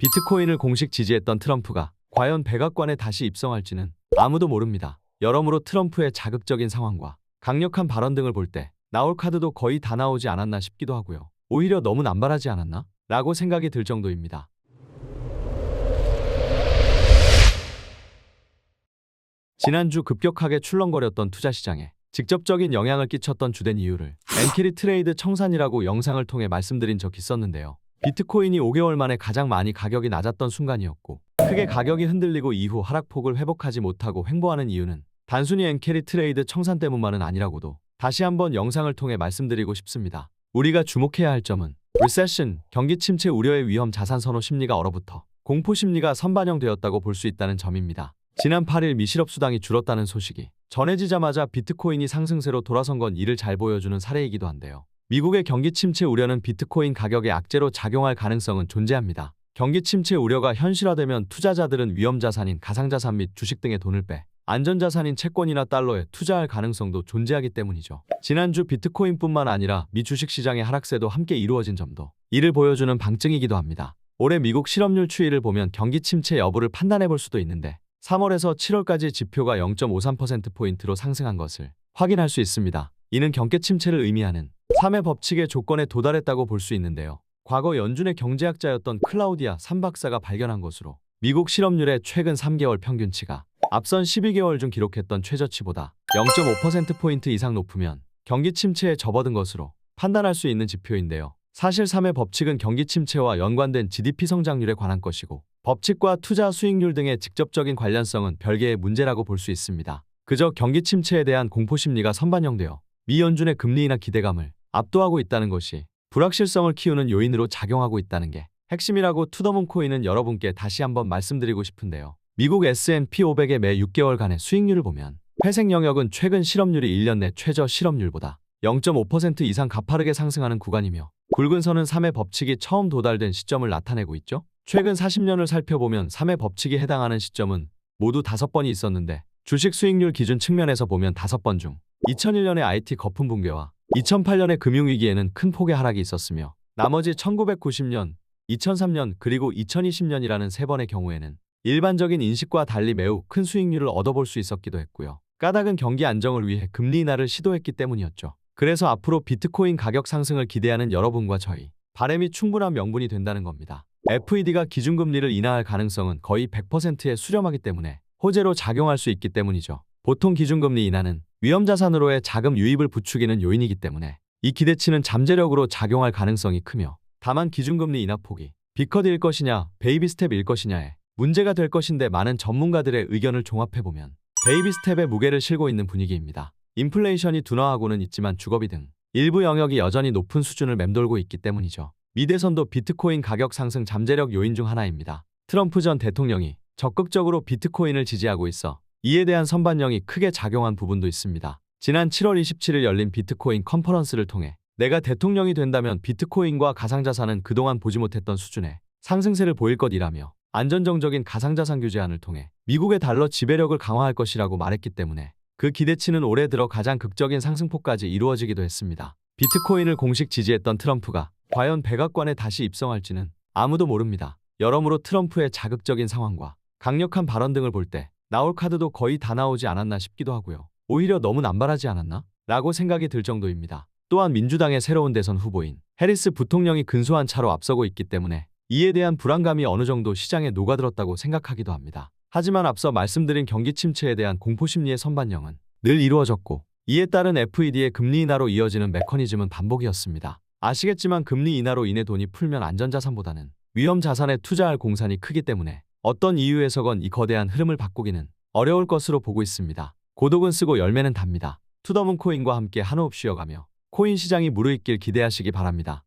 비트코인을 공식 지지했던 트럼프가 과연 백악관에 다시 입성할지는 아무도 모릅니다. 여러모로 트럼프의 자극적인 상황과 강력한 발언 등을 볼 때 나올 카드도 거의 다 나오지 않았나 싶기도 하고요. 오히려 너무 남발하지 않았나? 라고 생각이 들 정도입니다. 지난주 급격하게 출렁거렸던 투자시장에 직접적인 영향을 끼쳤던 주된 이유를 엔캐리 트레이드 청산이라고 영상을 통해 말씀드린 적이 있었는데요. 비트코인이 5개월 만에 가장 많이 가격이 낮았던 순간이었고 크게 가격이 흔들리고 이후 하락폭을 회복하지 못하고 횡보하는 이유는 단순히 엔캐리 트레이드 청산 때문만은 아니라고도 다시 한번 영상을 통해 말씀드리고 싶습니다. 우리가 주목해야 할 점은 리세션, 경기 침체 우려의 위험 자산 선호 심리가 얼어붙어 공포 심리가 선반영되었다고 볼 수 있다는 점입니다. 지난 8일 미 실업수당이 줄었다는 소식이 전해지자마자 비트코인이 상승세로 돌아선 건 이를 잘 보여주는 사례이기도 한데요. 미국의 경기 침체 우려는 비트코인 가격의 악재로 작용할 가능성은 존재합니다. 경기 침체 우려가 현실화되면 투자자들은 위험자산인 가상자산 및 주식 등의 돈을 빼 안전자산인 채권이나 달러에 투자할 가능성도 존재하기 때문이죠. 지난주 비트코인뿐만 아니라 미 주식시장의 하락세도 함께 이루어진 점도 이를 보여주는 방증이기도 합니다. 올해 미국 실업률 추이를 보면 경기 침체 여부를 판단해 볼 수도 있는데 3월에서 7월까지 지표가 0.53%포인트로 상승한 것을 확인할 수 있습니다. 이는 경기 침체를 의미하는 3의 법칙의 조건에 도달했다고 볼 수 있는데요. 과거 연준의 경제학자였던 클라우디아 3박사가 발견한 것으로 미국 실업률의 최근 3개월 평균치가 앞선 12개월 중 기록했던 최저치보다 0.5%포인트 이상 높으면 경기 침체에 접어든 것으로 판단할 수 있는 지표인데요. 사실 3의 법칙은 경기 침체와 연관된 GDP 성장률에 관한 것이고 법칙과 투자 수익률 등의 직접적인 관련성은 별개의 문제라고 볼 수 있습니다. 그저 경기 침체에 대한 공포심리가 선반영되어 미 연준의 금리 인하 기대감을 압도하고 있다는 것이 불확실성을 키우는 요인으로 작용하고 있다는 게 핵심이라고 투더문코인은 여러분께 다시 한번 말씀드리고 싶은데요. 미국 S&P 500의 매 6개월간의 수익률을 보면 회색 영역은 최근 실업률이 1년 내 최저 실업률보다 0.5% 이상 가파르게 상승하는 구간이며 굵은 선은 3의 법칙이 처음 도달된 시점을 나타내고 있죠. 최근 40년을 살펴보면 3의 법칙이 해당하는 시점은 모두 5번이 있었는데 주식 수익률 기준 측면에서 보면 5번 중 2001년의 IT 거품 붕괴와 2008년의 금융위기에는 큰 폭의 하락이 있었으며 나머지 1990년, 2003년 그리고 2020년이라는 3번의 경우에는 일반적인 인식과 달리 매우 큰 수익률을 얻어볼 수 있었기도 했고요. 까닭은 경기 안정을 위해 금리 인하를 시도했기 때문이었죠. 그래서 앞으로 비트코인 가격 상승을 기대하는 여러분과 저희 바람이 충분한 명분이 된다는 겁니다. FED가 기준금리를 인하할 가능성은 거의 100%에 수렴하기 때문에 호재로 작용할 수 있기 때문이죠. 보통 기준금리 인하는 위험자산으로의 자금 유입을 부추기는 요인이기 때문에 이 기대치는 잠재력으로 작용할 가능성이 크며 다만 기준금리 인하 폭이 빅커드일 것이냐 베이비 스텝일 것이냐에 문제가 될 것인데 많은 전문가들의 의견을 종합해보면 베이비 스텝의 무게를 실고 있는 분위기입니다. 인플레이션이 둔화하고는 있지만 주거비 등 일부 영역이 여전히 높은 수준을 맴돌고 있기 때문이죠. 미 대선도 비트코인 가격 상승 잠재력 요인 중 하나입니다. 트럼프 전 대통령이 적극적으로 비트코인을 지지하고 있어 이에 대한 선반영이 크게 작용한 부분도 있습니다. 지난 7월 27일 열린 비트코인 컨퍼런스를 통해 내가 대통령이 된다면 비트코인과 가상자산은 그동안 보지 못했던 수준의 상승세를 보일 것이라며 안전정적인 가상자산 규제안을 통해 미국의 달러 지배력을 강화할 것이라고 말했기 때문에 그 기대치는 올해 들어 가장 극적인 상승폭까지 이루어지기도 했습니다. 비트코인을 공식 지지했던 트럼프가 과연 백악관에 다시 입성할지는 아무도 모릅니다. 여러모로 트럼프의 자극적인 상황과 강력한 발언 등을 볼 때 나올 카드도 거의 다 나오지 않았나 싶기도 하고요. 오히려 너무 남발하지 않았나? 라고 생각이 들 정도입니다. 또한 민주당의 새로운 대선 후보인 해리스 부통령이 근소한 차로 앞서고 있기 때문에 이에 대한 불안감이 어느 정도 시장에 녹아들었다고 생각하기도 합니다. 하지만 앞서 말씀드린 경기 침체에 대한 공포심리의 선반영은 늘 이루어졌고 이에 따른 FED의 금리 인하로 이어지는 메커니즘은 반복이었습니다. 아시겠지만 금리 인하로 인해 돈이 풀면 안전자산보다는 위험자산에 투자할 공산이 크기 때문에 어떤 이유에서건 이 거대한 흐름을 바꾸기는 어려울 것으로 보고 있습니다. 고독은 쓰고 열매는 답니다. 투더문코인과 함께 한호흡 쉬어가며 코인 시장이 무르익길 기대하시기 바랍니다.